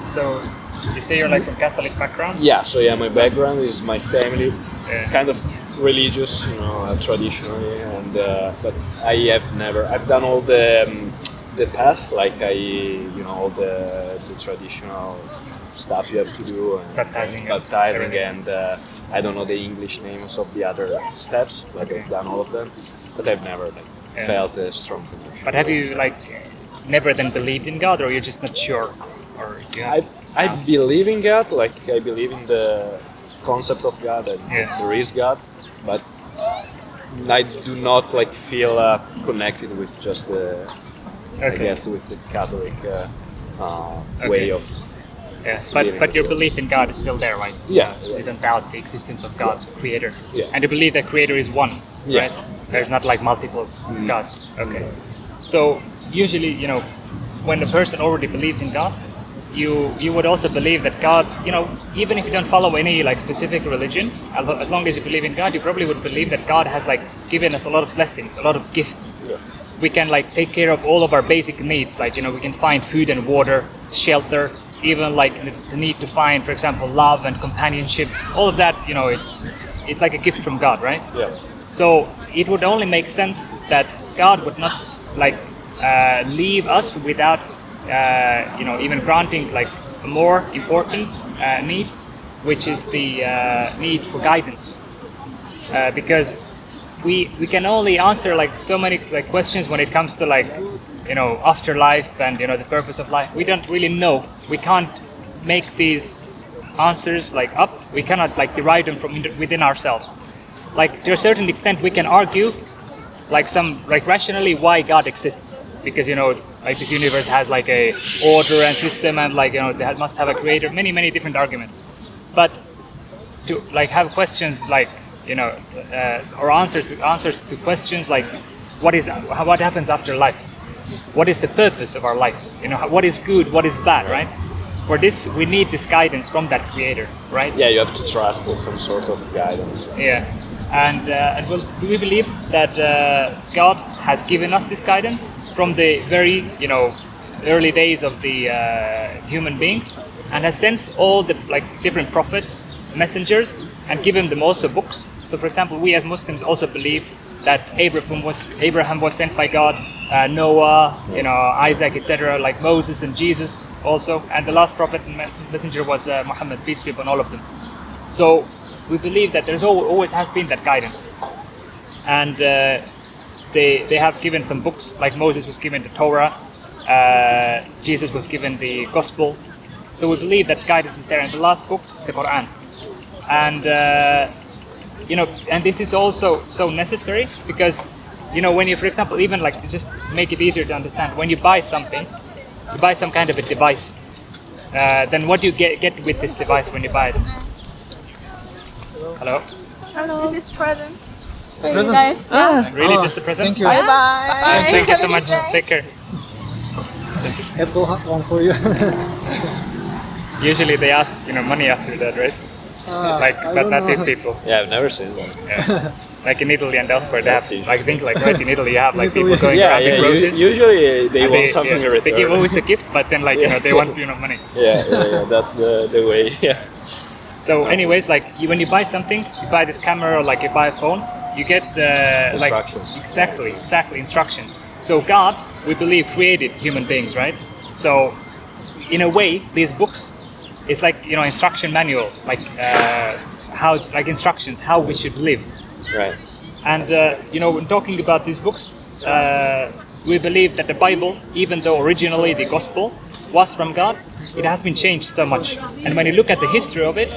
So you say you're like from Catholic background? Yeah, so yeah, my background is my family, Yeah. kind of religious, traditionally, and but I've done all the path, like all the traditional stuff you have to do, and Baptizing and I don't know the English names of the other steps, but Okay. I've done all of them, but I've never felt a strong connection. But have you like never then believed in God, or you're just not sure, or you have I doubts? believe in God, like I believe in the concept of God, and Yeah. there is God, but I do not like feel connected with just I Okay. guess with the Catholic Okay. way of Yeah, living. but your belief in God is still there, right? Yeah, You don't doubt the existence of God, Creator. Yeah. And you believe that Creator is one, Yeah. right? There's not like multiple Mm. gods. Okay. So usually, when a person already believes in God, you would also believe that God, even if you don't follow any like specific religion, as long as you believe in God, you probably would believe that God has like given us a lot of blessings, a lot of gifts. Yeah. We can like take care of all of our basic needs, like we can find food and water, shelter, even like the need to find, for example, love and companionship. All of that, it's like a gift from God, right? Yeah. So it would only make sense that God would not like leave us without even granting like a more important need, which is the need for guidance, because we can only answer like so many like questions when it comes to like afterlife and the purpose of life. We don't really know. We can't make these answers like up. We cannot like derive them from within ourselves. Like to a certain extent, we can argue like rationally why God exists, because like this universe has like a order and system, and like that must have a creator. Many different arguments, but to like have questions like or answers to questions like what happens after life, what is the purpose of our life, what is good, what is bad, right? For this we need this guidance from that creator, right? Yeah, you have to trust some sort of guidance. Yeah, and we believe that God has given us this guidance from the very early days of the human beings, and has sent all the like different prophets, messengers, and given them also books. So, for example, we as Muslims also believe that Abraham was sent by God, Noah, Isaac, etc., like Moses and Jesus also, and the last prophet and messenger was Muhammad, peace be upon all of them. So we believe that there's always has been that guidance, and they have given some books, like Moses was given the Torah, Jesus was given the Gospel. So we believe that guidance is there, and the last book, the Quran, and and this is also so necessary because when you, for example, even like to just make it easier to understand, when you buy something, you buy some kind of a device, then what do you get with this device when you buy it? Hello. Hello. This is present. Present? You guys. Ah. Really, Oh, just a present? thank you. Bye bye. Thank you so much. Take care. It's interesting. Apple one for you. Usually they ask money after that, right? But not these people. Yeah, I've never seen that. Yeah. Like in Italy and elsewhere, they That's have. usually- I think like right in Italy, you have like Italy. people going around with roses. Usually they and want something in return. They give always a gift, but then like they want money. Yeah, that's the way. Yeah. So, anyways, like when you buy something, you buy this camera or like you buy a phone, you get Instructions. Like exactly instructions. So God, we believe, created human beings, right? So in a way, these books is like instruction manual, like instructions how we should live. Right. And when talking about these books, we believe that the Bible, even though originally the Gospel was from God, it has been changed so much. And when you look at the history of it,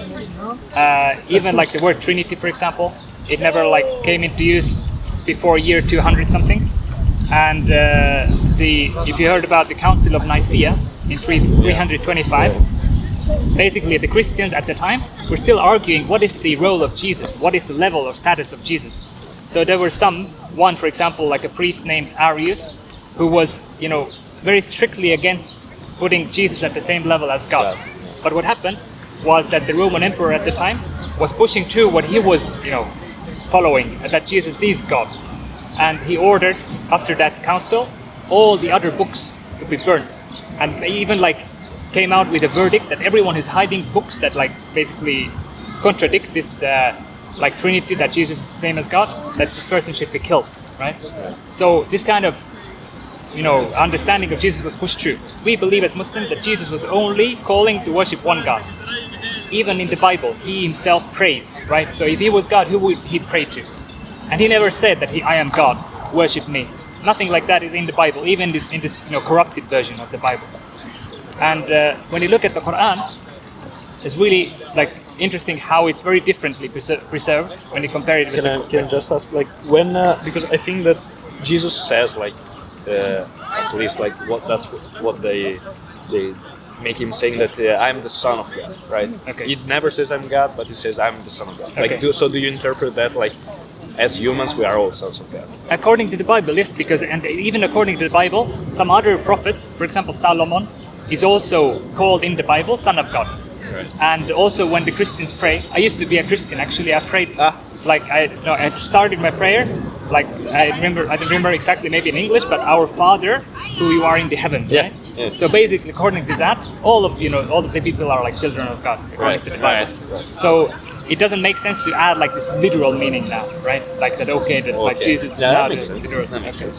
even like the word Trinity, for example, it never like came into use before year 200 something. And if you heard about the Council of Nicaea in 325, basically the Christians at the time were still arguing what is the role of Jesus, what is the level or status of Jesus. So there were one, for example, like a priest named Arius, who was very strictly against putting Jesus at the same level as God. But what happened was that the Roman emperor at the time was pushing through what he was following, that Jesus is God. And he ordered, after that council, all the other books to be burned. And even like came out with a verdict that everyone who's hiding books that like basically contradict this like Trinity, that Jesus is the same as God, that this person should be killed, right? So this kind of understanding of Jesus was pushed through. We believe as Muslims that Jesus was only calling to worship one God. Even in the Bible, he himself prays, right? So if he was God, who would he pray to? And he never said that I am God, worship me. Nothing like that is in the Bible, even in this corrupted version of the Bible. And when you look at the Quran, it's really like interesting how it's very differently preserved when you compare it with Can I just ask, like, when because I think that Jesus says, like, at least like that's what they make him saying that I'm the son of God, right? Okay. He never says I'm God, but he says I'm the son of God. Okay. Like, do you interpret that like as humans we are all sons of God? According to the Bible, yes, because and even according to the Bible, some other prophets, for example Solomon, is also called in the Bible son of God. Right. And also when the Christians pray, I used to be a Christian actually. I prayed like I started my prayer like I don't remember exactly maybe in English, but our Father who you are in the heavens, right? Yeah. So basically according to that, all of the people are like children of God according to the Bible. Right. So it doesn't make sense to add like this literal meaning now, right? Like that like Jesus is now that makes the sense. literal. That makes sense.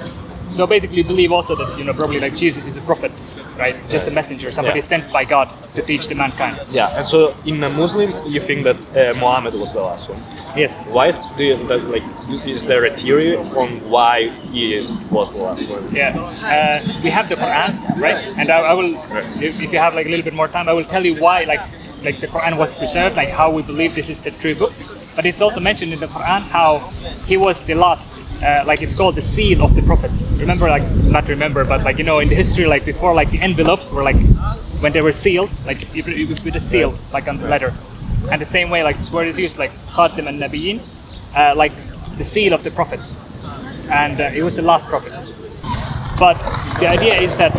So basically you believe also that probably like Jesus is a prophet, right? Just a messenger, somebody sent by God to teach the mankind. Yeah, and so in a Muslim, you think that Muhammad was the last one. Yes. Why is there a theory on why he was the last one? Yeah, we have the Quran, right? And I will, if you have like a little bit more time, I will tell you why like the Quran was preserved, like how we believe this is the true book. But it's also mentioned in the Quran how he was the last. Like it's called the seal of the prophets. Remember, like not remember, but like in the history, like before, like the envelopes were like when they were sealed, like you put a seal like on the letter, and the same way, like this word is used, like Khatim and Nabiyyin, like the seal of the prophets, and it was the last prophet. But the idea is that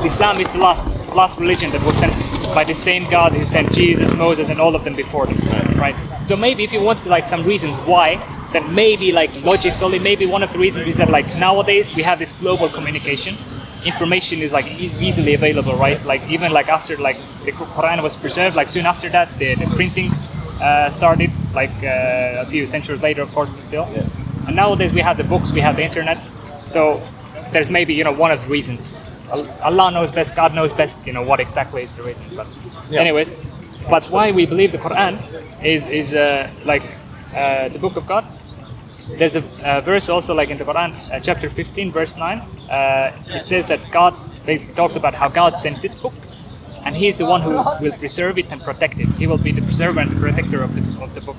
Islam is the last religion that was sent by the same God who sent Jesus, Moses, and all of them before them, right? So maybe if you want like some reasons why, then maybe like logically, maybe one of the reasons is that like nowadays we have this global communication. Information is like easily available, right? Like even like after like the Quran was preserved, like soon after that the printing started, like a few centuries later, of course, but still. Yeah. And nowadays we have the books, we have the internet, so there's maybe one of the reasons. Allah knows best, God knows best, what exactly is the reason. But anyways, but why we believe the Quran is like the book of God. There's a verse also like in the Quran, chapter 15, verse 9. It says that God basically talks about how God sent this book, and He is the one who will preserve it and protect it. He will be the preserver and the protector of the book.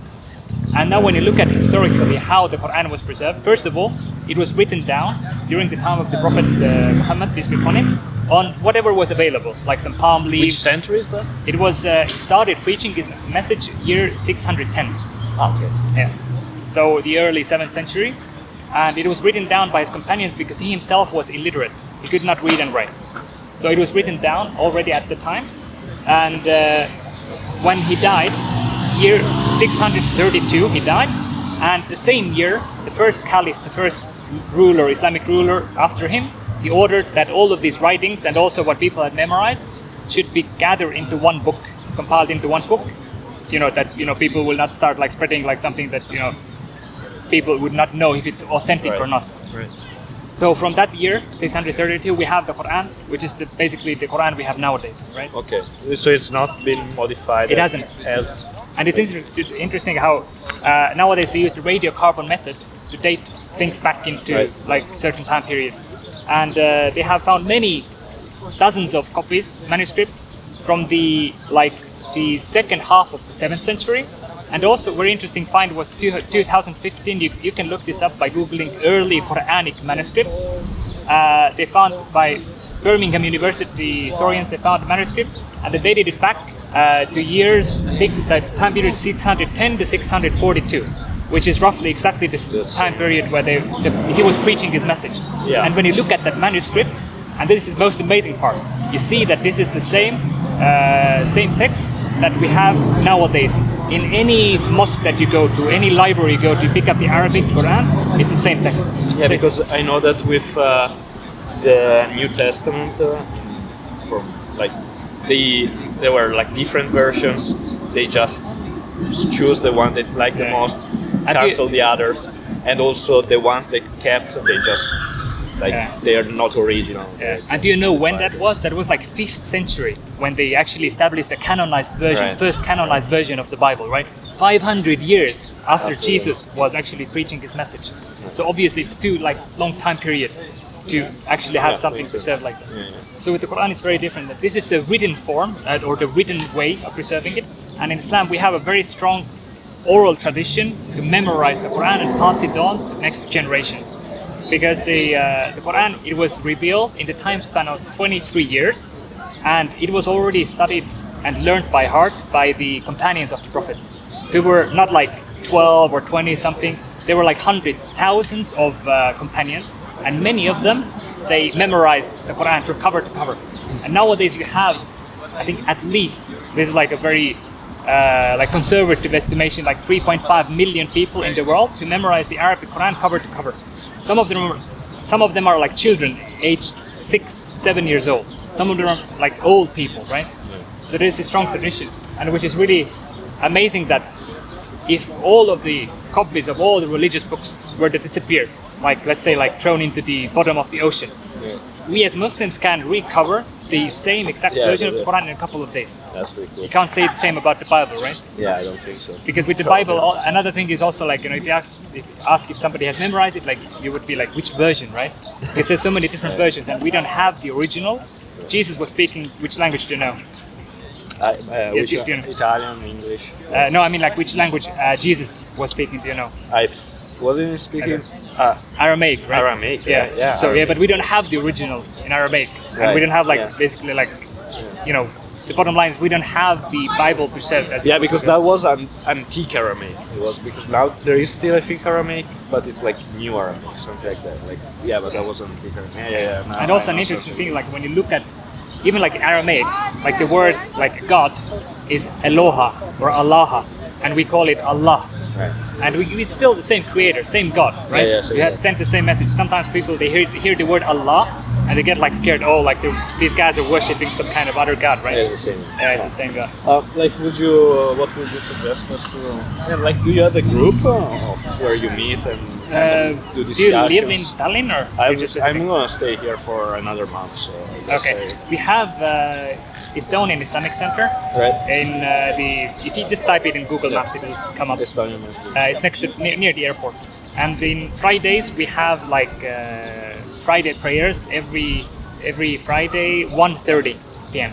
And now when you look at historically how the Quran was preserved, first of all, it was written down during the time of the Prophet Muhammad, peace be upon him, on whatever was available, like some palm leaves. Which century is that? It was, he started preaching his message year 610. Okay. Yeah. So the early 7th century, and it was written down by his companions because he himself was illiterate. He could not read and write. So it was written down already at the time, and when he died, year 632 he died, and the same year the first caliph, the first ruler, Islamic ruler after him, he ordered that all of these writings and also what people had memorized should be gathered into one book, compiled into one book, that people will not start like spreading like something that people would not know if it's authentic or not. Right. So from that year 632 we have the Quran, which is basically the Quran we have nowadays, right? Okay, so it's not been modified. It hasn't. And it's interesting how nowadays they use the radiocarbon method to date things back into like certain time periods, and they have found many dozens of copies, manuscripts from the second half of the 7th century. And also very interesting find was 2015. You can look this up by googling early Quranic manuscripts. They found by Birmingham University historians, they found a manuscript and they dated it back to years, time period 610 to 642, which is roughly exactly this time period where he was preaching his message. Yeah. And when you look at that manuscript, and this is the most amazing part, you see that this is the same text that we have nowadays. In any mosque that you go to, any library you go to, pick up the Arabic Quran, it's the same text. Yeah, because I know that with the New Testament, from like they were like different versions. They just choose the one they like the most, cancel the others, and also the ones they kept, they just they are not original. And do you know when that was? That was like 5th century when they actually established a canonized version, first canonized version of the Bible, right? 500 years after Jesus was actually preaching this message. So obviously it's too long time period to actually have something preserved like that. So with the Quran it's very different. That this is the written form or the written way of preserving it. And in Islam we have a very strong oral tradition to memorize the Quran and pass it on to the next generation. Because the Quran, it was revealed in the time span of 23 years, and it was already studied and learned by heart by the companions of the Prophet, who were not like 12 or 20 something. There were like hundreds, thousands of companions, and many of them, they memorized the Quran from cover to cover. And nowadays you have, I think at least, there's like a very conservative estimation, like 3.5 million people in the world who memorize the Arabic Quran cover to cover. Some of them are like children, aged 6, 7 years old. Some of them are like old people, right? So there's this strong tradition, and which is really amazing that if all of the copies of all the religious books were to disappear, like let's say like thrown into the bottom of the ocean, we as Muslims can recover the same exact version of the Quran in a couple of days. That's pretty cool. You can't say the same about the Bible, right? Yeah, I don't think so. Because with the Bible, another thing is also like, if you ask if somebody has memorized it, like you would be like, which version, right? Because there's so many different versions, and we don't have the original. Jesus was speaking, which language do you know? Which do you know? Italian, English. No, I mean like which language Jesus was speaking, do you know? I wasn't speaking Aramaic, right? Aramaic, yeah. So Aramaic. but we don't have the original in Aramaic, and we don't have basically the bottom line is we don't have the Bible preserved as because that was an antique Aramaic. It was because now there is still I think Aramaic, but it's like new Aramaic, something like that. But that was an antique Aramaic. And also an interesting thing, like when you look at even like in Aramaic, like the word like God is Eloha or Allah, and we call it Allah. Right. And it's still the same creator, same God, right? He has sent the same message. Sometimes people, they hear the word Allah and they get like scared. Oh, like these guys are worshipping some kind of other God, right? Yeah, it's the same. Yeah, it's the same God. What would you suggest us to? Do you have a group of where you meet and do discussions? Do you live in Tallinn or? I'm gonna stay here for another month, so. We have Estonian Islamic Center. Right. If you just type it in Google Maps, it will come up. Estonian Muslim. It's next to near the airport. And in Fridays we have like Friday prayers every Friday 1:30 p.m.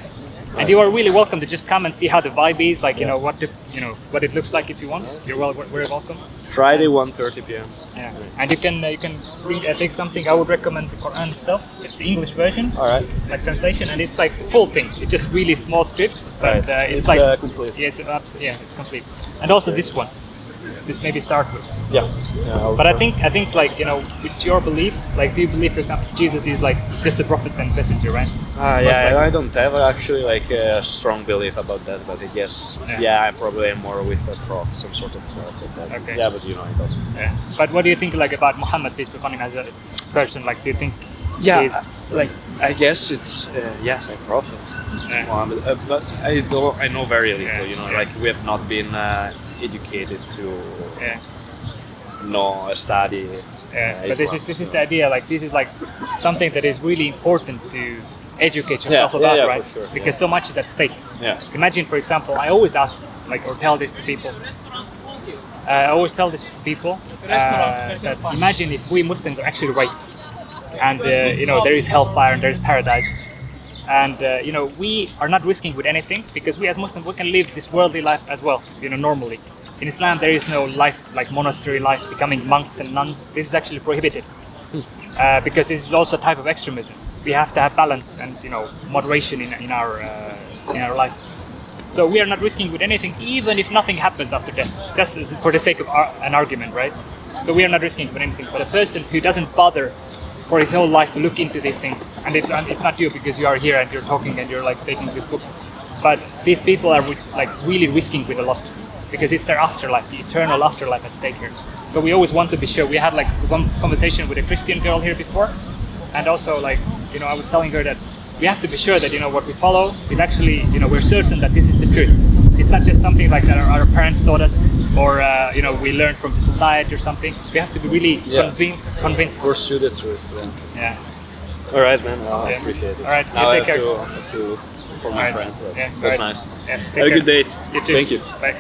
And you are really welcome to just come and see how the vibe is, like what it looks like if you want. You're very welcome. Friday 1:30 p.m. Yeah, and you can take something. I would recommend the Quran itself. It's the English version. All right. Like translation, and it's like the full thing. It's just really small script, but it's like complete. Yeah, it's complete. And also this one. Just maybe start with. But I think like with your beliefs, like do you believe, for example, Jesus is like just a prophet and messenger, right? I don't have actually like a strong belief about that, but I guess I probably am more with a prof, some sort of prophet. Okay. Yeah, but I don't. Yeah. But what do you think like about Muhammad, peace be upon him, as a person? Like, do you think? He's... I guess it's yes, a prophet. Yeah. Muhammad, but I know very little. Like we have not been educated to know study. But this is the idea. Like this is like something that is really important to educate yourself about, right? For sure. Because so much is at stake. Yeah. Imagine, for example, I always ask or tell this to people. That imagine if we Muslims are actually right, and there is hellfire and there is paradise. And we are not risking with anything because we as Muslims, we can live this worldly life as well, normally. In Islam there is no life like monastery life, becoming monks and nuns. This is actually prohibited because this is also a type of extremism. We have to have balance and moderation in our life. So we are not risking with anything, even if nothing happens after death, just for the sake of an argument, right? So we are not risking with anything. But a person who doesn't bother for his whole life to look into these things, and it's not you because you are here and you're talking and you're like taking these books, but these people are like really risking with a lot because it's their afterlife, the eternal afterlife at stake here. So we always want to be sure. We had like one conversation with a Christian girl here before, and also like I was telling her that we have to be sure that what we follow is actually we're certain that this is the truth. It's not just something like that our parents taught us, or we learned from the society or something. We have to be really convinced. Pursue the truth. Yeah. All right, man. I Okay. appreciate it. All right, Now you I take have to for my All right. friends. Yeah, That's all right. nice. Yeah, take Have a care. good day. You too. Thank you. Bye.